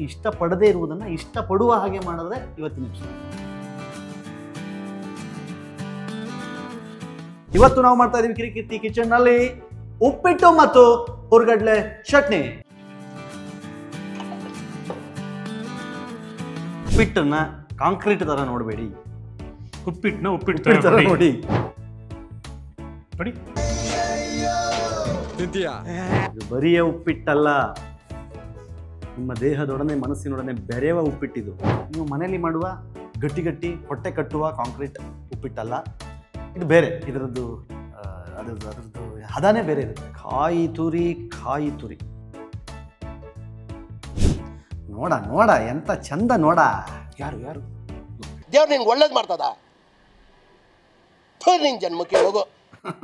ಇಷ್ಟಪಡದೇ ಇರುವುದನ್ನು ಇಷ್ಟಪಡುವ ಹಾಗೆ ಮಾಡಿದ್ರೆ ಇವತ್ತಿನ ಎಪಿಸೋಡ್. ಇವತ್ತು ನಾವು ಮಾಡ್ತಾ ಇದೀವಿ ಕಿರಿಕಿರ್ತಿ ಕಿಚನ್ ನಲ್ಲಿ ಉಪ್ಪಿಟ್ಟು ಮತ್ತು ಹುರ್ಗಡ್ಲೆ ಚಟ್ನಿ. ಉಪ್ಪಿಟ್ಟನ್ನ ಕಾಂಕ್ರೀಟ್ ತರ ನೋಡಬೇಡಿ, ಉಪ್ಪಿಟ್ಟು ತರ ನೋಡಿ. ಇದು ಬರಿಯ ಉಪ್ಪಿಟ್ಟಲ್ಲ, ನಿಮ್ಮ ದೇಹದೊಡನೆ ಮನಸ್ಸಿನೊಡನೆ ಬೆರೆಯುವ ಉಪ್ಪಿಟ್ಟಿದು. ನೀವು ಮನೆಯಲ್ಲಿ ಮಾಡುವ ಗಟ್ಟಿ ಗಟ್ಟಿ ಹೊಟ್ಟೆ ಕಟ್ಟುವ ಕಾಂಕ್ರೀಟ್ ಉಪ್ಪಿಟ್ಟಲ್ಲ, ಇದು ಬೇರೆ. ಅದರದ್ದು ಹದಾನೇ ಬೇರೆ ಇರುತ್ತೆ. ಕಾಯಿ ತುರಿ ನೋಡ ನೋಡ ಎಂತ ಚಂದ ನೋಡ. ಯಾರು ದೇವ್ರು ನಿನ್ಗೆ ಒಳ್ಳೇದು ಮಾಡ್ತದ. ನಿನ್ ಜನ್ಮಕ್ಕೆ ಹೋಗೋ.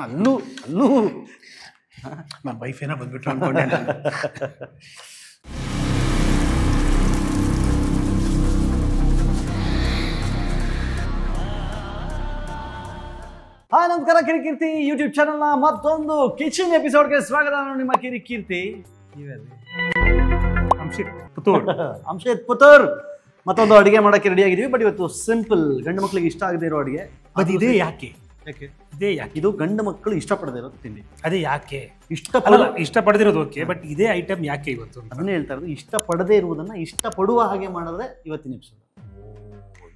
ಅಲ್ಲೂ ನನ್ನ ವೈಫ್ ಏನೋ ಬಂದ್ಬಿಟ್ರು ಅನ್ಕೊಂಡೆ. ಹಾಯ್ ನಮಸ್ಕಾರ, ಕಿರಿಕೀರ್ತಿ ಯೂಟ್ಯೂಬ್ ಚಾನಲ್ನ ಮತ್ತೊಂದು ಕಿಚನ್ ಎಪಿಸೋಡ್ಗೆ ಸ್ವಾಗತ. ನಾನು ನಿಮ್ಮ ಕಿರಿಕೀರ್ತಿ ಅಂಶಿತ್ ಪುತ್ತೂರ್. ಮತ್ತೊಂದು ಅಡುಗೆ ಮಾಡೋಕ್ಕೆ ರೆಡಿ ಆಗಿದ್ದೀವಿ. ಬಟ್ ಇವತ್ತು ಸಿಂಪಲ್, ಗಂಡು ಮಕ್ಕಳಿಗೆ ಇಷ್ಟ ಆಗದೆ ಇರೋ ಅಡುಗೆ. ಇದೇ ಯಾಕೆ ಇದು ಗಂಡು ಮಕ್ಕಳು ಇಷ್ಟಪಡದೇ ಇರೋದು ತಿಂಡಿ. ಅದೇ ಯಾಕೆ ಇಷ್ಟಪಡದಿರೋದು ಓಕೆ, ಬಟ್ ಇದೇ ಐಟಮ್ ಯಾಕೆ ಇವತ್ತು ಅದನ್ನೇ ಹೇಳ್ತಾ ಇರೋದು. ಇಷ್ಟಪಡದೇ ಇರುವುದನ್ನ ಇಷ್ಟಪಡುವ ಹಾಗೆ ಮಾಡಿದ್ರೆ ಇವತ್ತಿನ ಎಪಿಸೋಡ್.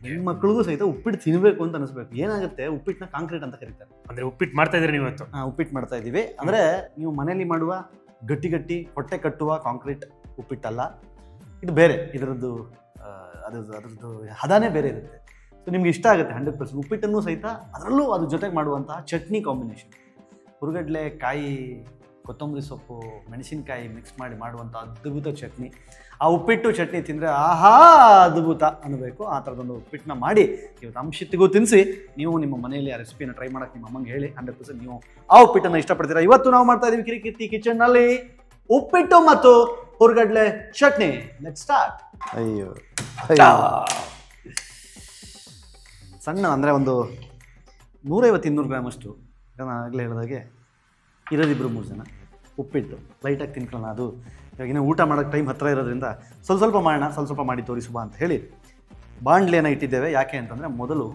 ಹೆಣ್ಣು ಮಕ್ಕಳಿಗೂ ಸಹಿತ ಉಪ್ಪಿಟ್ಟು ತಿನ್ಬೇಕು ಅಂತ ಅನಿಸ್ಬೇಕು. ಏನಾಗುತ್ತೆ, ಉಪ್ಪಿಟ್ಟನ್ನ ಕಾಂಕ್ರೀಟ್ ಅಂತ ಕರೀತಾರೆ. ಅಂದ್ರೆ ಉಪ್ಪಿಟ್ಟು ಮಾಡ್ತಾ ಇದ್ದೀರಿ ನೀವು ಇವತ್ತು? ಉಪ್ಪಿಟ್ಟು ಮಾಡ್ತಾ ಇದ್ದೀವಿ. ಅಂದ್ರೆ ನೀವು ಮನೆಯಲ್ಲಿ ಮಾಡುವ ಗಟ್ಟಿ ಗಟ್ಟಿ ಹೊಟ್ಟೆ ಕಟ್ಟುವ ಕಾಂಕ್ರೀಟ್ ಉಪ್ಪಿಟ್ಟಲ್ಲ, ಇದು ಬೇರೆ. ಅದರದ್ದು ಹದಾನೇ ಬೇರೆ ಇರುತ್ತೆ. ಸೊ ನಿಮ್ಗೆ ಇಷ್ಟ ಆಗುತ್ತೆ 100%. ಉಪ್ಪಿಟ್ಟನ್ನು ಸಹಿತ ಅದರಲ್ಲೂ ಅದ್ರ ಜೊತೆಗೆ ಮಾಡುವಂತಹ ಚಟ್ನಿ ಕಾಂಬಿನೇಷನ್, ಹುರ್ಗಡ್ಲೆ ಕಾಯಿ, ಕೊತ್ತಂಬರಿ ಸೊಪ್ಪು, ಮೆಣಸಿನಕಾಯಿ ಮಿಕ್ಸ್ ಮಾಡಿ ಮಾಡುವಂಥ ಅದ್ಭುತ ಚಟ್ನಿ. ಆ ಉಪ್ಪಿಟ್ಟು ಚಟ್ನಿ ತಿಂದರೆ ಆಹಾ ಅದ್ಭುತ ಅನ್ನಬೇಕು. ಆ ಥರದೊಂದು ಉಪ್ಪಿಟ್ಟನ್ನ ಮಾಡಿ ಇವತ್ತು ಅಂಶಿತ್ತಿಗೂ ತಿನ್ನಿಸಿ. ನೀವು ನಿಮ್ಮ ಮನೆಯಲ್ಲಿ ಆ ರೆಸಿಪಿನ ಟ್ರೈ ಮಾಡೋಕ್ಕೆ ನಿಮ್ಮ ಅಮ್ಮಂಗೆ ಹೇಳಿ. 100% ನೀವು ಆ ಉಪ್ಪಿಟ್ಟನ್ನು ಇಷ್ಟಪಡ್ತೀರಾ. ಇವತ್ತು ನಾವು ಮಾಡ್ತಾ ಇದ್ದೀವಿ ಕಿರಿಕೀರ್ತಿ ಕಿಚನ್ನಲ್ಲಿ ಉಪ್ಪಿಟ್ಟು ಮತ್ತು ಹುರ್ಗಡ್ಲೆ ಚಟ್ನಿ. Let's start. ಅಯ್ಯೋ ಸಣ್ಣ ಅಂದರೆ ಒಂದು 150-200 ಗ್ರಾಮ್ ಅಷ್ಟು. ನಾನು ಆಗಲೇ ಹೇಳಿದಾಗೆ ಇರೋದಿಬ್ರು 3 ಜನ. ಉಪ್ಪಿಟ್ಟು ಲೈಟಾಗಿ ತಿನ್ಕೊಳ್ಳೋಣ. ಅದು ಇವಾಗಿನ ಊಟ ಮಾಡೋಕ್ಕೆ ಟೈಮ್ ಹತ್ತಿರ ಇರೋದ್ರಿಂದ ಸ್ವಲ್ಪ ಮಾಡೋಣ, ಸ್ವಲ್ಪ ಮಾಡಿ ತೋರಿಸುವ ಅಂತ ಹೇಳಿ ಬಾಂಡ್ಲಿಯನ್ನು ಇಟ್ಟಿದ್ದೇವೆ. ಯಾಕೆ ಅಂತಂದರೆ, ಮೊದಲು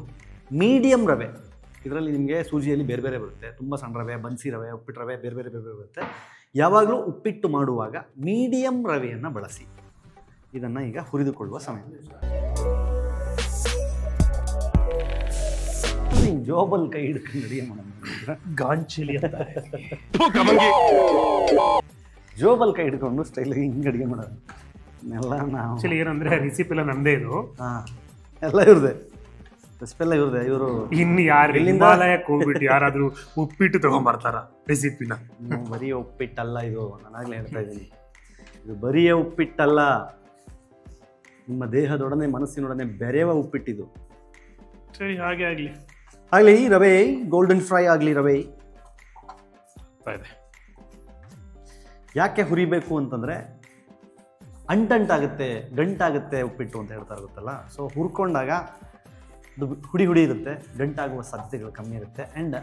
ಮೀಡಿಯಮ್ ರವೆ. ಇದರಲ್ಲಿ ನಿಮಗೆ ಸೂಜಿಯಲ್ಲಿ ಬೇರೆ ಬೇರೆ ಬರುತ್ತೆ. ತುಂಬ ಸಣ್ಣ ರವೆ, ಬನ್ಸಿ ರವೆ, ಉಪ್ಪಿಟ್ಟು ರವೆ, ಬೇರೆ ಬೇರೆ ಬರುತ್ತೆ. ಯಾವಾಗಲೂ ಉಪ್ಪಿಟ್ಟು ಮಾಡುವಾಗ ಮೀಡಿಯಮ್ ರವೆಯನ್ನು ಬಳಸಿ. ಇದನ್ನು ಈಗ ಹುರಿದುಕೊಳ್ಳುವ ಸಮಯ. ಜೋಬಲ್ ಕೈ ಹಿಡ್ಕೊಂಡು ಅಡುಗೆ ಮಾಡೋಣ. ಗಾಂಚಿಲಿ ಅಂತ ಜೋಬಲ್ ಕೈ ಹಿಡ್ಕೊಂಡು ಸ್ಟೈಲಾಗಿ ಹಿಂಗೆ ಅಡುಗೆ ಮಾಡೋದು ಎಲ್ಲ ನಾವು. ಆಕ್ಚುಲಿ ಏನಂದ್ರೆ ರೆಸಿಪಿ ಎಲ್ಲ ನಮ್ಮದೇ ಇದು. ಎಲ್ಲ ಇವ್ರದೆ, ರೆಸಿಪಿ ಎಲ್ಲ ಇವ್ರದೆ. ಇವರು ಇನ್ನು ಯಾರು ಹಿಮಾಲಯಕ್ಕೆ ಹೋಗ್ಬಿಟ್ಟು ಯಾರಾದರೂ ಉಪ್ಪಿಟ್ಟು ತಗೊಂಡ್ಬರ್ತಾರ ರೆಸಿಪಿನ? ಬರೀ ಉಪ್ಪಿಟ್ಟಲ್ಲ ಇದು, ನಾನಾಗಲೇ ಹೇಳ್ತಾ ಇದ್ದೀನಿ. ಇದು ಬರಿಯ ಉಪ್ಪಿಟ್ಟಲ್ಲ, ನಿಮ್ಮ ದೇಹದೊಡನೆ ಮನಸ್ಸಿನೊಡನೆ ಬೆರೆಯುವ ಉಪ್ಪಿಟ್ಟಿದು. ಸರಿ, ಹಾಗೆ ಆಗಲಿ. ರವೆ ಗೋಲ್ಡನ್ ಫ್ರೈ ಆಗಲಿ. ರವೆ ಯಾಕೆ ಹುರಿಬೇಕು ಅಂತಂದರೆ, ಅಂಟಂಟಾಗುತ್ತೆ, ಗಂಟಾಗುತ್ತೆ ಉಪ್ಪಿಟ್ಟು ಅಂತ ಹೇಳ್ತಾ ಇರುತ್ತಲ್ಲ. ಸೊ ಹುರ್ಕೊಂಡಾಗ ಅದು ಹುಡಿ ಇರುತ್ತೆ, ಗಂಟಾಗುವ ಸಾಧ್ಯತೆಗಳು ಕಮ್ಮಿ ಇರುತ್ತೆ. ಆ್ಯಂಡ್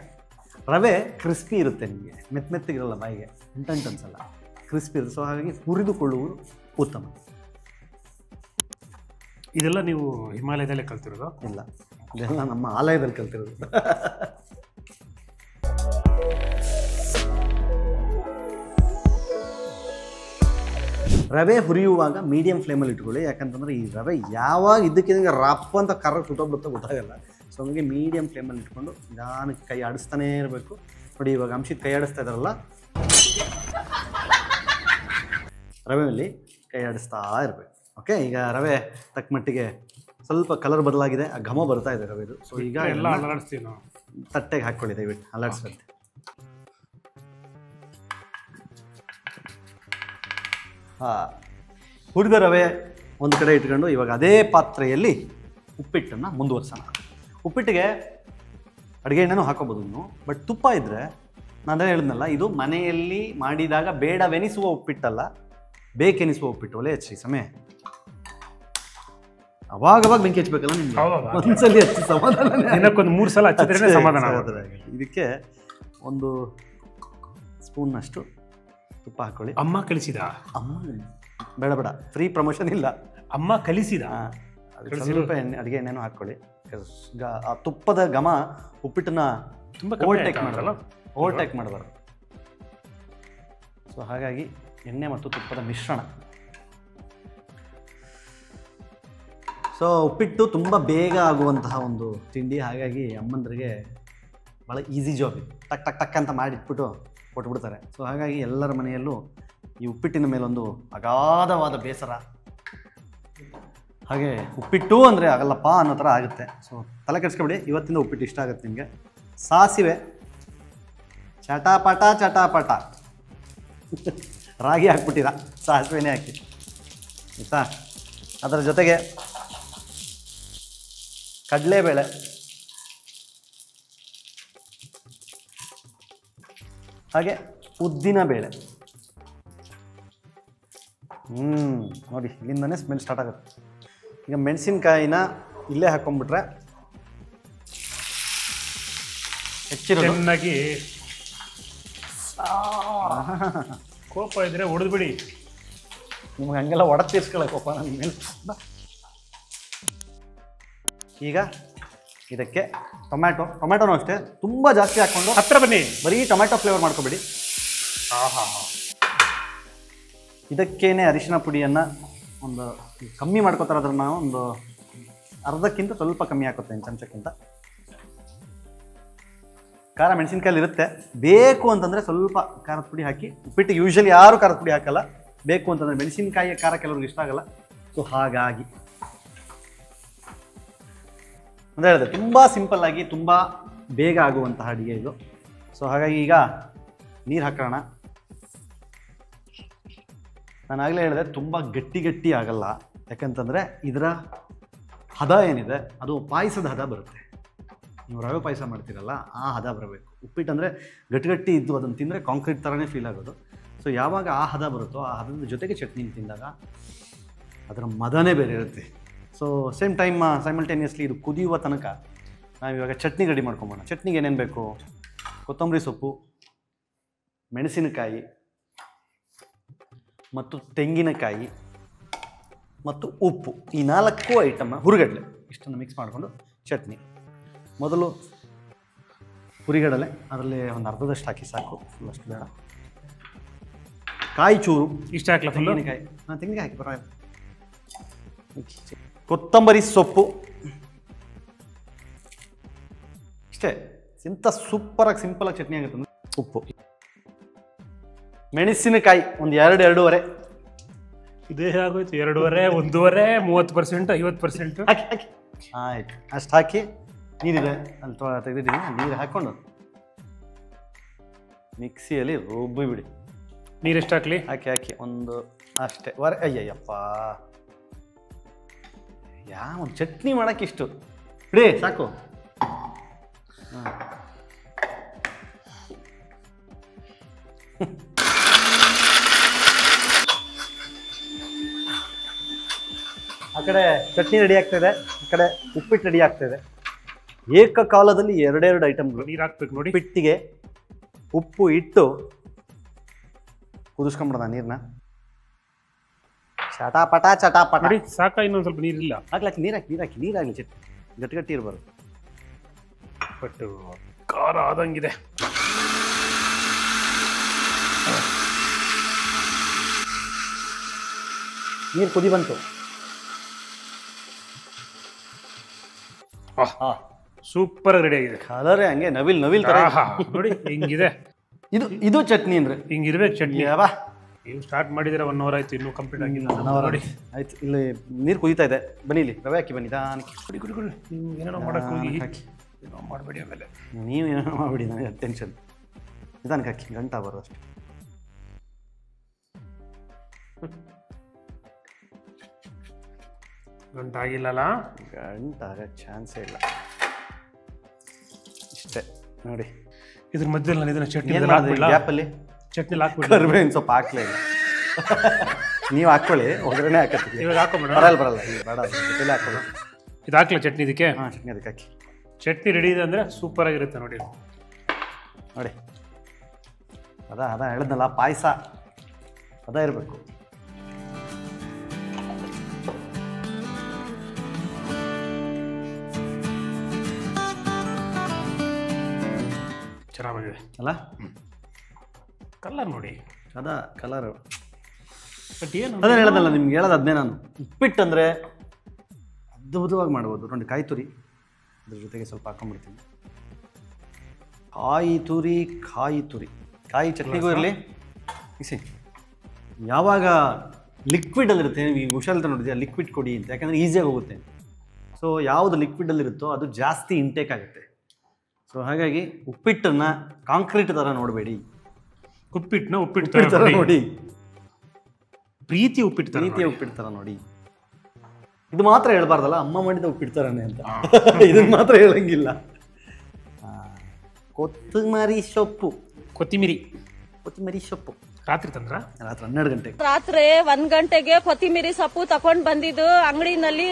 ರವೆ ಕ್ರಿಸ್ಪಿ ಇರುತ್ತೆ, ನಿಮಗೆ ಮೆತ್ತಗಿರಲ್ಲ, ಬಾಯಿಗೆ ಅಂಟಂಟು ಅನ್ಸಲ್ಲ, ಕ್ರಿಸ್ಪಿ ಇರುತ್ತೆ. ಸೊ ಹಾಗಾಗಿ ಹುರಿದುಕೊಳ್ಳುವುದು ಉತ್ತಮ. ಇದೆಲ್ಲ ನೀವು ಹಿಮಾಲಯದಲ್ಲೇ ಕಲ್ತಿರೋದು? ಇಲ್ಲ, ಇದೆಲ್ಲ ನಮ್ಮ ಆಲಯದಲ್ಲಿ ಕಲ್ತಿರೋದು. ರವೆ ಹುರಿಯುವಾಗ ಮೀಡಿಯಂ ಫ್ಲೇಮಲ್ಲಿ ಇಟ್ಕೊಳ್ಳಿ. ಯಾಕಂತಂದರೆ ಈ ರವೆ ಯಾವಾಗ ಇದಕ್ಕಿದಂಗೆ ರಪ್ಪ ಅಂತ ಕರ್ರ ಸುಟ್ಟೋಗ್ಬಿಡುತ್ತೋ ಗೊತ್ತಾಗಲ್ಲ. ಸೊ ನಮಗೆ ಮೀಡಿಯಂ ಫ್ಲೇಮಲ್ಲಿ ಇಟ್ಕೊಂಡು ನಿಧಾನಕ್ಕೆ ಕೈ ಆಡಿಸ್ತಾನೇ ಇರಬೇಕು. ನೋಡಿ, ಇವಾಗ ಅಂಶಿತ್ ಕೈ ಆಡಿಸ್ತಾ ಇದ್ದಾರಲ್ಲ, ರವೆಯಲ್ಲಿ ಕೈ ಆಡಿಸ್ತಾ ಇರಬೇಕು. ಓಕೆ, ಈಗ ರವೆ ತಕ್ಕ ಮಟ್ಟಿಗೆ ಸ್ವಲ್ಪ ಕಲರ್ ಬದಲಾಗಿದೆ, ಆ ಘಮ ಬರ್ತಾ ಇದೆ ರವೆದು. ಸೊ ಈಗ ಎಲ್ಲ ಅಲ್ಲಾಡಿಸ್ತೀವಿ ನಾವು. ತಟ್ಟೆಗೆ ಹಾಕ್ಕೊಳ್ಳಿ ದಯವಿಟ್ಟು, ಅಲ್ಲಾಡಿಸ್ಬೇಕು. ಹುರಿದ ರವೆ ಒಂದು ಕಡೆ ಇಟ್ಕೊಂಡು ಇವಾಗ ಅದೇ ಪಾತ್ರೆಯಲ್ಲಿ ಉಪ್ಪಿಟ್ಟನ್ನು ಮುಂದುವರ್ಸೋಣ. ಉಪ್ಪಿಟ್ಟಿಗೆ ಅಡುಗೆ ಎಣ್ಣೆನೂ ಹಾಕೋಬೋದು ನೀವು, ಬಟ್ ತುಪ್ಪ ಇದ್ದರೆ, ನಾನು ಹೇಳಿದ್ನಲ್ಲ, ಇದು ಮನೆಯಲ್ಲಿ ಮಾಡಿದಾಗ ಬೇಡವೆನಿಸುವ ಉಪ್ಪಿಟ್ಟಲ್ಲ, ಬೇಕೆನಿಸುವ ಉಪ್ಪಿಟ್ಟು. ಒಲೆ ಹಚ್ಚಿ ಸಮಯ ಅವಾಗ ಬೆಂಕಿ ಹಚ್ಚಬೇಕಲ್ಲ ನಿಮ್ಗೆ. ಒಂದ್ಸಲಿ ಹಚ್ಚಿ ಸಮಾಧಾನ, ದಿನಕ್ಕೊಂದು 3 ಸಲ ಹಚ್ಚಿದ್ರೆ ಸಮಾಧಾನ. ಇದಕ್ಕೆ ಒಂದು ಸ್ಪೂನ್ನಷ್ಟು ತುಪ್ಪ ಹಾಕೊಳ್ಳಿ. ಅಮ್ಮ ಕಳಿಸಿದ? ಅಮ್ಮ ಬೇಡ ಬೇಡ, ಫ್ರೀ ಪ್ರಮೋಷನ್ ಇಲ್ಲ. ಅಮ್ಮ ಕಲಿಸಿದ. ಅದಕ್ಕೆ ಸ್ವಲ್ಪ ಅಡುಗೆ ಎಣ್ಣೆನೂ ಹಾಕ್ಕೊಳ್ಳಿ. ಆ ತುಪ್ಪದ ಘಮ ಉಪ್ಪಿಟ್ಟನ್ನ ತುಂಬ ಓವರ್ಟೇಕ್ ಮಾಡಲ್ಲ, ಓವರ್ಟೇಕ್ ಮಾಡಬಾರ್ದು. ಸೊ ಹಾಗಾಗಿ ಎಣ್ಣೆ ಮತ್ತು ತುಪ್ಪದ ಮಿಶ್ರಣ. ಸೊ ಉಪ್ಪಿಟ್ಟು ತುಂಬ ಬೇಗ ಆಗುವಂತಹ ಒಂದು ತಿಂಡಿ, ಹಾಗಾಗಿ ಅಮ್ಮಂದ್ರಿಗೆ ಭಾಳ ಈಸಿ ಜಾಬ್ ಇದು. ಟಕ್ ಟಕ್ ಟಕ್ ಅಂತ ಮಾಡಿಟ್ಬಿಟ್ಟು ಕೊಟ್ಬಿಡ್ತಾರೆ. ಸೊ ಹಾಗಾಗಿ ಎಲ್ಲರ ಮನೆಯಲ್ಲೂ ಈ ಉಪ್ಪಿಟ್ಟಿನ ಮೇಲೊಂದು ಅಗಾಧವಾದ ಬೇಸರ. ಹಾಗೆ ಉಪ್ಪಿಟ್ಟು ಅಂದರೆ ಆಗಲ್ಲಪ್ಪ ಅನ್ನೋ ಥರ ಆಗುತ್ತೆ. ಸೊ ತಲೆ ಕೆಡಿಸ್ಕೊಬಿಡಿ, ಇವತ್ತಿಂದ ಉಪ್ಪಿಟ್ಟು ಇಷ್ಟ ಆಗುತ್ತೆ ನಿಮಗೆ. ಸಾಸಿವೆ ಚಟಾಪಟ ಚಟಾಪಟ ರಾಗಿ ಹಾಕ್ಬಿಟ್ಟಿರ, ಸಾಸಿವೆನೇ ಹಾಕಿ ಆಯಿತಾ. ಅದರ ಜೊತೆಗೆ ಕಡಲೆಬೇಳೆ, ಹಾಗೆ ಉದ್ದಿನ ಬೇಳೆ. ನೋಡಿ ಇಲ್ಲಿಂದನೇ ಸ್ಮೆಲ್ ಸ್ಟಾರ್ಟ್ ಆಗುತ್ತೆ. ಈಗ ಮೆಣಸಿನ್ಕಾಯಿನ ಇಲ್ಲೇ ಹಾಕೊಂಡ್ಬಿಟ್ರೆ ಹೆಚ್ಚಿರೋದು ಚೆನ್ನಾಗಿ ಕೋಪ ಇದ್ರೆ ಹೊಡೆದ್ಬಿಡಿ. ನಿಮ್ಗೆ ಹಂಗೆಲ್ಲ ಒಡೆದು ತೀರ್ಸ್ಕೊಳ್ಳೋಕಪ್ಪ ನನ್ನ ಮೇಲೆ. ಈಗ ಇದಕ್ಕೆ ಟೊಮ್ಯಾಟೊನೂ ಅಷ್ಟೇ ತುಂಬ ಜಾಸ್ತಿ ಹಾಕ್ಕೊಂಡು, ಹತ್ರ ಬನ್ನಿ, ಬರೀ ಟೊಮ್ಯಾಟೊ ಫ್ಲೇವರ್ ಮಾಡ್ಕೊಬೇಡಿ. ಇದಕ್ಕೇನೆ ಅರಿಶಿನ ಪುಡಿಯನ್ನು ಒಂದು ಕಮ್ಮಿ ಮಾಡ್ಕೋತಾರೆ. ಅದನ್ನು ಒಂದು ಅರ್ಧಕ್ಕಿಂತ ಸ್ವಲ್ಪ ಕಮ್ಮಿ ಹಾಕೋತೇನೆ, ಚಮಚಕ್ಕಿಂತ. ಖಾರ ಮೆಣಸಿನ್ಕಾಯಲ್ಲಿ ಇರುತ್ತೆ, ಬೇಕು ಅಂತಂದರೆ ಸ್ವಲ್ಪ ಖಾರದ ಪುಡಿ ಹಾಕಿ. ಉಪ್ಪಿಟ್ಟಿಗೆ ಯೂಶಲಿ ಯಾರು ಖಾರದ ಪುಡಿ ಹಾಕಲ್ಲ, ಬೇಕು ಅಂತಂದರೆ ಮೆಣಸಿನ್ಕಾಯಿಯ ಖಾರ ಕೆಲವ್ರಿಗೆ ಇಷ್ಟ ಆಗಲ್ಲ. ಸೊ ಹಾಗಾಗಿ ಅಂತ ಹೇಳಿದೆ, ತುಂಬ ಸಿಂಪಲ್ಲಾಗಿ ತುಂಬ ಬೇಗ ಆಗುವಂತಹ ಅಡುಗೆ ಇದು. ಸೊ ಹಾಗಾಗಿ ಈಗ ನೀರು ಹಾಕೋಣ. ನಾನು ಆಗಲೇ ಹೇಳಿದೆ, ತುಂಬ ಗಟ್ಟಿ ಆಗಲ್ಲ. ಯಾಕಂತಂದರೆ ಇದರ ಹದ ಏನಿದೆ ಅದು ಪಾಯಸದ ಹದ ಬರುತ್ತೆ. ನೀವು ರವೆ ಪಾಯಸ ಮಾಡ್ತೀರಲ್ಲ, ಆ ಹದ ಬರಬೇಕು. ಉಪ್ಪಿಟ್ಟು ಅಂದರೆ ಗಟ್ಟಿ ಇದ್ದು ಅದನ್ನು ತಿಂದರೆ ಕಾಂಕ್ರೀಟ್ ಥರನೇ ಫೀಲ್ ಆಗೋದು. ಸೊ ಯಾವಾಗ ಆ ಹದ ಬರುತ್ತೋ, ಆ ಹದದ ಜೊತೆಗೆ ಚಟ್ನಿ ತಿಂದಾಗ ಅದರ ಮದನೇ ಬೇರೆ ಇರುತ್ತೆ. ಸೊ ಸೇಮ್ ಟೈಮ್ ಸೈಮಲ್ಟೇನಿಯಸ್ಲಿ ಇದು ಕುದಿಯುವ ತನಕ ನಾವಿವಾಗ ಚಟ್ನಿ ರೆಡಿ ಮಾಡ್ಕೊಂಬೋಣ. ಚಟ್ನಿಗೆ ಏನೇನು ಬೇಕು? ಕೊತ್ತಂಬರಿ ಸೊಪ್ಪು, ಮೆಣಸಿನಕಾಯಿ ಮತ್ತು ತೆಂಗಿನಕಾಯಿ ಮತ್ತು ಉಪ್ಪು, ಈ 4 ಐಟಮ್ನ, ಹುರಿಗಡಲೆ, ಇಷ್ಟನ್ನು ಮಿಕ್ಸ್ ಮಾಡಿಕೊಂಡು ಚಟ್ನಿ. ಮೊದಲು ಹುರಿಗಡಲೆ, ಅದರಲ್ಲಿ ಒಂದು ಅರ್ಧದಷ್ಟು ಹಾಕಿ ಸಾಕು, ಫುಲ್ ಅಷ್ಟು ಬೇಡ. ಕಾಯಿ ಚೂರು ಇಷ್ಟ ಹಾಕ್ಲ, ತೆಂಗಿನಕಾಯಿ, ತೆಂಗಿನಕಾಯಿ ಹಾಕಿ ಬರ. ಕೊತ್ತಂಬರಿ ಸೊಪ್ಪು, ಇಷ್ಟೇ. ಇಂಥ ಸೂಪರಾಗಿ ಸಿಂಪಲಾಗಿ ಚಟ್ನಿ ಆಗುತ್ತೆ. ಉಪ್ಪು, ಮೆಣಸಿನಕಾಯಿ ಒಂದು 2-2.5. ಇದೇ ಆಗೋಯ್ತು. 2.5, 1.5, 30%, 50%. ಹಾಕಿ ಆಯ್ತು, ಅಷ್ಟು ಹಾಕಿ. ನೀರಿದೆ ಅಲ್ಲಿ ತೆಗೆದಿದ್ದೀನಿ, ನೀರು ಹಾಕ್ಕೊಂಡು ಮಿಕ್ಸಿಯಲ್ಲಿ ರುಬ್ಬಿ ಬಿಡಿ. ನೀರು ಎಷ್ಟು ಹಾಕ್ಲಿ? ಹಾಕಿ ಒಂದು ಅಷ್ಟೇ. ಅಯ್ಯಯ್ಯಪ್ಪ, ಒಂದು ಚಟ್ನಿ ಮಾಡೋಕ್ಕೆ ಇಷ್ಟು ಬಿಡಿ, ಸಾಕು. ಆ ಕಡೆ ಚಟ್ನಿ ರೆಡಿ ಆಗ್ತಾಯಿದೆ, ಈ ಕಡೆ ಉಪ್ಪಿಟ್ಟು ರೆಡಿ ಆಗ್ತಾಯಿದೆ. ಏಕಕಾಲದಲ್ಲಿ 2 ಐಟಮ್ಗಳು. ನೀರು ಹಾಕ್ಬೇಕು ನೋಡಿ. ಉಪ್ಪಿಟ್ಟಿಗೆ ಉಪ್ಪು ಇಟ್ಟು ಕುದಿಸ್ಕೊಂಬಿಡೋಣ ನೀರನ್ನ. ಚಟಾಪಟ ನೋಡಿ, ಸಾಕಾ? ಇನ್ನೊಂದು ಸ್ವಲ್ಪ ನೀರಿಲ್ಲ. ಹಾಕ್ಲಾಕಿ, ನೀರಾಗಲಿ ಚಟ್ನಿ ಗಟ್ಟಿ ಇರಬಾರ್ದು. ಬಟ್ ಖಾರ ಆದಂಗಿದೆ. ನೀರು ಕುದಿ ಬಂತು. ಸೂಪರ್ ರೆಡಿ ಆಗಿದೆ. ಕಲರೇ ಹಂಗೆ ನವಿಲ್ ತರ ನೋಡಿ, ಹಿಂಗಿದೆ. ಇದು ಚಟ್ನಿ ಅಂದ್ರೆ ಹಿಂಗಿರ್ಬೇಕು ಚಟ್ನಿ. ಯಾವ ನೀವು ಸ್ಟಾರ್ಟ್ ಮಾಡಿದ್ರೆ 1 ಅವರ್ ಆಯ್ತು, ಇನ್ನೂ ಕಂಪ್ಲೀಟ್ ಆಗಿಲ್ಲ. ನೋಡಿ ಆಯ್ತು, ಇಲ್ಲಿ ನೀರು ಕುದೀತಾ ಇದೆ. ಬನ್ನಿ, ಇಲ್ಲಿ ರವೆ ಹಾಕಿ ಬನ್ನಿ. ಕುಡಿ. ನೀವು ಏನೇನೋ ಮಾಡಕ್ಕೆ ಹೋಗಿ ಏನೋ ಮಾಡಬೇಡಿ. ಆಮೇಲೆ ನೀವು ಏನೋ ಮಾಡಬೇಡಿ, ನನಗೆ ಟೆನ್ಷನ್. ನಿಧಾನಕ್ಕೆ ಹಾಕಿ, ಗಂಟ ಬರೋದು ಅಷ್ಟೇ. ಗಂಟಾಗಿಲ್ಲಲ್ಲ? ಗಂಟಾಗ ಚಾನ್ಸೇ ಇಲ್ಲ. ಇಷ್ಟೇ ನೋಡಿ. ಇದ್ರ ಮಧ್ಯದಲ್ಲಿ ನಾನು ಇದನ್ನ ಚಟ್ನಿ ಗ್ಯಾಪಲ್ಲಿ ಚಟ್ನಿ ಹಾಕ್ಬಿಟ್ಟು ಕರಿಬೇವಿನ ಸೊಪ್ಪು ಹಾಕ್ಲೇ ಇಲ್ಲ. ನೀವು ಹಾಕ್ಕೊಳ್ಳಿ, ಒಗ್ಗರಣೆ ಹಾಕತ್ತೀವಿ. ಇವಾಗ ಹಾಕೊಂಬಿಡ. ಬರಲ್ಲ ಬೇಡ, ಜೊತೆಲೆ ಹಾಕೋದು. ಇದು ಹಾಕ್ಲ ಚಟ್ನಿ ಇದಕ್ಕೆ? ಹಾಂ, ಚಟ್ನಿ ಅದಕ್ಕೆ ಹಾಕಿ. ಚಟ್ನಿ ರೆಡಿ ಇದೆ ಅಂದರೆ ಸೂಪರ್ ಆಗಿರುತ್ತೆ. ನೋಡಿ ಅದ ಹೇಳಿದ್ನಲ್ಲ, ಪಾಯಸ ಅದ ಇರಬೇಕು. ಚೆನ್ನಾಗಿದೆ ಅಲ್ಲ? ಕಲರ್ ನೋಡಿ, ಅದ ಕಲರು. ಬಟ್ ಏನು ಅದೇ ಹೇಳೋದಲ್ಲ ನಿಮ್ಗೆ, ಹೇಳೋದು ಅದನ್ನೇ ನಾನು. ಉಪ್ಪಿಟ್ಟು ಅಂದರೆ ಅದ್ಭುತವಾಗಿ ಮಾಡ್ಬೋದು ನೋಡಿ. ಕಾಯಿ ತುರಿ ಅದ್ರ ಜೊತೆಗೆ ಸ್ವಲ್ಪ ಹಾಕೊಂಡ್ಬಿಡ್ತೀನಿ. ಕಾಯಿ ತುರಿ ಕಾಯಿ ಚಟ್ನಿಗೂ ಇರಲಿ. ಮಿಕ್ಸಿ ಯಾವಾಗ ಲಿಕ್ವಿಡಲ್ಲಿರುತ್ತೆ, ಈಗ ಹುಷಾರಿಲ್ಲದೆ ನೋಡಿದ್ಯಾ ಲಿಕ್ವಿಡ್ ಕೊಡಿ ಅಂತ, ಯಾಕಂದರೆ ಈಸಿಯಾಗಿ ಹೋಗುತ್ತೆ. ಸೊ ಯಾವುದು ಲಿಕ್ವಿಡಲ್ಲಿರುತ್ತೋ ಅದು ಜಾಸ್ತಿ ಇಂಟೇಕ್ ಆಗುತ್ತೆ. ಸೊ ಹಾಗಾಗಿ ಉಪ್ಪಿಟ್ಟನ್ನು ಕಾಂಕ್ರೀಟ್ ಥರ ನೋಡಬೇಡಿ, ಉಪ್ಪಿಟ್ಟು ಥರ ನೋಡಿ, ಪ್ರೀತಿ ಉಪ್ಪಿಟ್ಟು ಥರ ನೋಡಿ. ಇದು ಮಾತ್ರ ಹೇಳ್ಬಾರ್ದಲ್ಲ, ಅಮ್ಮ ಮಾಡಿದ ಉಪ್ಪಿಟ್ಟು ಥರನೇ ಅಂತ. ಇದನ್ನು ಮಾತ್ರ ಹೇಳಂಗಿಲ್ಲ. ಕೊತ್ತಂಬರಿ ಸೊಪ್ಪು ರಾತ್ರಿ ತಂದ್ರ? ರಾತ್ರಿ 12 ಗಂಟೆಗೆ. ರಾತ್ರಿ 1 ಗಂಟೆಗೆ ಕೊತ್ತಿಮೀರಿ ಸೊಪ್ಪು ತಕೊಂಡ್ ಬಂದಿದ್ದು ಅಂಗಡಿನಲ್ಲಿ.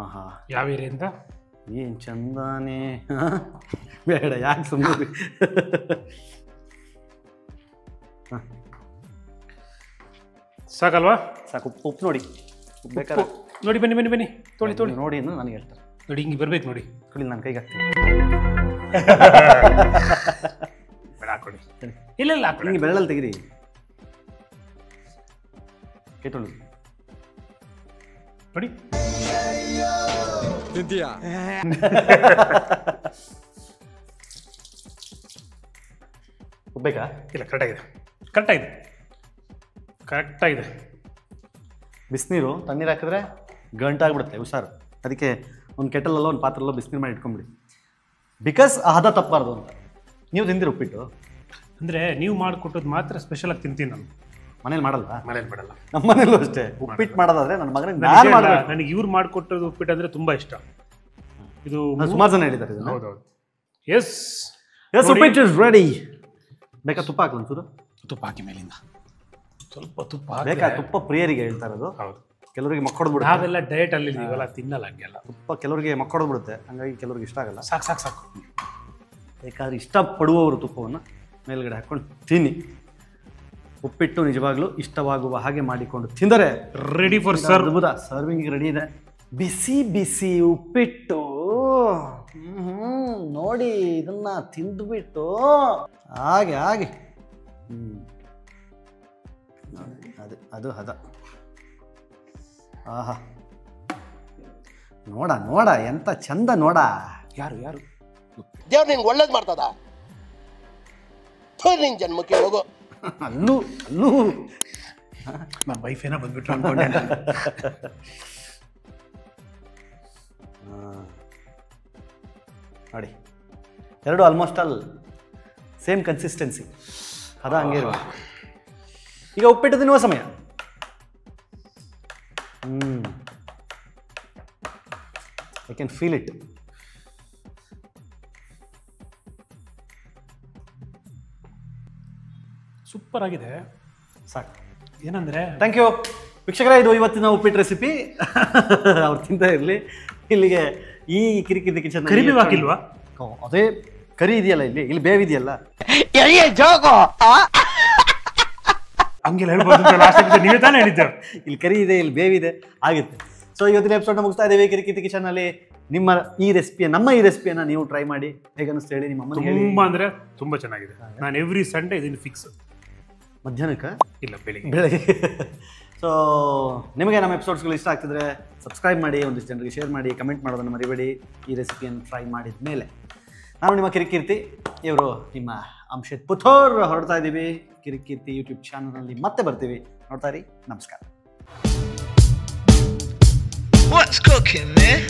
ಆಹಾ, ಯಾವ ಏರಿಯಿಂದ? ಏನ್ ಚಂದಾನೆ. ಬೇಡ, ಯಾಕೆ ಸುಮ್ಮನೆ. ಸಾಕಲ್ವಾ? ಸಾಕು. ಉಪ್ಪು ನೋಡಿ, ಉಪ್ಪು ಬೇಕಾದ್ರೆ ನೋಡಿ. ಬನ್ನಿ ತೊಳಿ ನೋಡಿ ಅಂತ ನನಗೆ ಹೇಳ್ತಾರೆ. ನೋಡಿ, ಹಿಂಗೆ ಬರ್ಬೇಕು ನೋಡಿ. ಕೊಡಿ, ನನ್ನ ಕೈಗೆ ಹಾಕ್ತೀನಿ. ಬೇಡ, ಹಾಕೊಳ್ಳಿ. ಇಲ್ಲ ಹಾಕೊಳ್ಳಿ. ನಿಮಗೆ ಬೆರಳಲ್ಲಿ ತೆಗಿರಿ. ಕೈ ತೊಳಿ ನೋಡಿ. ಉಪ್ಪಬೇಕಾ? ಇಲ್ಲ, ಕರೆಕ್ಟಾಗಿದೆ. ಬಿಸಿನೀರು ತಣ್ಣೀರು ಹಾಕಿದ್ರೆ ಗಂಟಾಗ್ಬಿಡುತ್ತೆ, ಹುಷಾರು. ಅದಕ್ಕೆ ಒಂದು ಕೆಟಲಲ್ಲೋ ಒಂದು ಪಾತ್ರಲ್ಲೋ ಬಿಸಿನೀರು ಮಾಡಿ ಇಟ್ಕೊಂಬಿಡಿ. ಬಿಕಾಸ್ ಆ ಹದ ತಪ್ಪಬಾರ್ದು ಅಂತ. ನೀವು ತಿಂದಿರಿ ಉಪ್ಪಿಟ್ಟು? ಅಂದರೆ ನೀವು ಮಾಡಿಕೊಟ್ಟದ್ದು ಮಾತ್ರ ಸ್ಪೆಷಲಾಗಿ ತಿಂತೀನಿ ನಾನು. ಮನೇಲಿ ಮಾಡಲ್ಲ? ಮನೇಲಿ ಮಾಡಲ್ಲ. ನಮ್ಮ ಮನೇಲೂ ಅಷ್ಟೇ. ಉಪ್ಪಿಟ್ಟು ಮಾಡೋದಾದ್ರೆ ನನ್ನ ಮಗನಿಗೆ ನನಗೆ ಇವ್ರು ಮಾಡಿಕೊಟ್ಟದ್ದು ಉಪ್ಪಿಟ್ಟು ಅಂದರೆ ತುಂಬ ಇಷ್ಟ. ಇದು ಸುಮಾರು ಜನ ಹೇಳಿದ್ದಾರೆ. ಹೌದೌದು. Yes, uppittu is ready. ಬೇಕಾ ತುಪ್ಪ ಹಾಕಿ ಒಂಚೂರು? ತುಪ್ಪ ಹಾಕಿ ಮೇಲಿಂದ ಸ್ವಲ್ಪ ತುಪ್ಪ ಬೇಕಾ? ತುಪ್ಪ ಪ್ರಿಯರಿಗೆ ಹೇಳ್ತಾ ಇರೋದು. ಹೌದು. ಕೆಲವರಿಗೆ ಮಕ್ಕಳೋದ್ಬಿಡುತ್ತೆ. ನಾವೆಲ್ಲ ಡಯಟ್ ಅಲ್ಲಿ ಇದೀವಲ್ಲ, ತಿನ್ನಲ್ಲ ಹಂಗೆಲ್ಲ. ತುಪ್ಪ ಕೆಲವರಿಗೆ ಮಕ್ಕಳೋದ್ಬಿಡುತ್ತೆ, ಹಂಗಾಗಿ ಕೆಲವ್ರಿಗೆ ಇಷ್ಟ ಆಗಲ್ಲ. ಸಾಕು. ಬೇಕಾದ್ರೆ ಇಷ್ಟಪಡುವವರು ತುಪ್ಪವನ್ನು ಮೇಲ್ಗಡೆ ಹಾಕ್ಕೊಂಡು ತಿನ್ನಿ. ಉಪ್ಪಿಟ್ಟು ನಿಜವಾಗ್ಲೂ ಇಷ್ಟವಾಗುವ ಹಾಗೆ ಮಾಡಿಕೊಂಡು ತಿಂದರೆ ರೆಡಿ ಫಾರ್ ಸರ್ವ್. ಅದ್ಭುತ. ಸರ್ವಿಂಗ್ ರೆಡಿ ಇದೆ. ಬಿಸಿ ಉಪ್ಪಿಟ್ಟು. ನೋಡಿ, ಇದನ್ನ ತಿಂದುಬಿಟ್ಟು ಹಾಗೆ ಅದು ಹದ. ಆಹಾ, ನೋಡ ಎಂತ ಚಂದ ನೋಡ. ಯಾರು ದೇವ್ರು ನಿನ್ಗೆ ಒಳ್ಳೇದು ಮಾಡ್ತದ? ನಿನ್ ಜನ್ಮಕ್ಕೆ ಹೋಗೋ. ಅಲ್ಲೂ ನಮ್ಮ ವೈಫ್ ಏನೋ ಬಂದ್ಬಿಟ್ರು ಅನ್ಕೊಂಡೆ. ನೋಡಿ, ಎರಡು ಆಲ್ಮೋಸ್ಟ್ ಆಲ್ ಸೇಮ್ ಕನ್ಸಿಸ್ಟೆನ್ಸಿ. ಅದ ಹಂಗೆ ಇರುವ. ಈಗ ಉಪ್ಪಿಟ್ಟು ತಿನ್ನುವ ಸಮಯ. I can feel it. Super ಆಗಿದೆ. ಸಾಕು. ಏನಂದ್ರೆ, ಥ್ಯಾಂಕ್ ಯು ವೀಕ್ಷಕರೇ. ಇದು ಇವತ್ತಿನ ಉಪ್ಪಿಟ್ಟು ರೆಸಿಪಿ. ಅವ್ರು ತಿಂತ ಇರಲಿ. ಇಲ್ಲಿಗೆ ಈ ಕಿರಿಕಿರಿ ಕಿಚನ್ ಕರಿಬೇವು ಹಾಕಿಲ್ವಾ? ಅದೇ ಕರಿ ಇದೆಯಲ್ಲ, ಇಲ್ಲಿ ಬೇವಿದೆಯಲ್ಲ. ಹಂಗೆಲ್ಲ ಹೇಳ್ಬೋದು. ನೀವೇ ತಾನೇ ಹೇಳಿದ್ದೆ. ಇಲ್ಲಿ ಕರಿ ಇದೆ, ಇಲ್ಲಿ ಬೇವಿದೆ, ಆಗುತ್ತೆ. ಸೊ ಇವತ್ತಿನ ಎಪಿಸೋಡ್ ಮುಗಿಸ್ತಾ ಇದ್ದೀವಿ. ಕಿರಿಕಿರಿ ಕಿಚನಲ್ಲಿ ನಮ್ಮ ಈ ರೆಸಿಪಿಯನ್ನು ನೀವು ಟ್ರೈ ಮಾಡಿ. ಹೇಗನ್ನಿಸ್ತು ಹೇಳಿ. ನಿಮ್ಮ ಅಮ್ಮನಿಗೆ ತುಂಬಾ ಅಂದ್ರೆ ತುಂಬಾ ಚೆನ್ನಾಗಿದೆ. ನಾನು ಎವ್ರಿ ಸಂಡೇ ಇದನ್ನು ಫಿಕ್ಸ್. ಮಧ್ಯಾಹ್ನಕ್ಕೆ ಇಲ್ಲ, ಬೆಳಿಗ್ಗೆ. ಸೊ ನಿಮಗೆ ನಮ್ಮ ಎಪಿಸೋಡ್ಸ್ಗಳು ಇಷ್ಟ ಆಗ್ತಿದ್ರೆ ಸಬ್ಸ್ಕ್ರೈಬ್ ಮಾಡಿ, ಒಂದಿಷ್ಟು ಜನರಿಗೆ ಶೇರ್ ಮಾಡಿ, ಕಮೆಂಟ್ ಮಾಡೋದನ್ನು ಮರಿಬೇಡಿ. ಈ ರೆಸಿಪಿಯನ್ನು ಟ್ರೈ ಮಾಡಿದ ಮೇಲೆ ನಾನು ನಿಮ್ಮ ಕಿರಿಕೀರ್ತಿ, ಇವರು ನಿಮ್ಮ ಅಂಶಿತ್ ಪುಥೋರ್ ಹೊರಡ್ತಾ ಇದ್ದೀವಿ. ಕಿರಿಕೀರ್ತಿ ಯೂಟ್ಯೂಬ್ ಚಾನಲ್ನಲ್ಲಿ ಮತ್ತೆ ಬರ್ತೀವಿ. ನೋಡ್ತಾ ಇರಿ. ನಮಸ್ಕಾರ. What's cooking, man?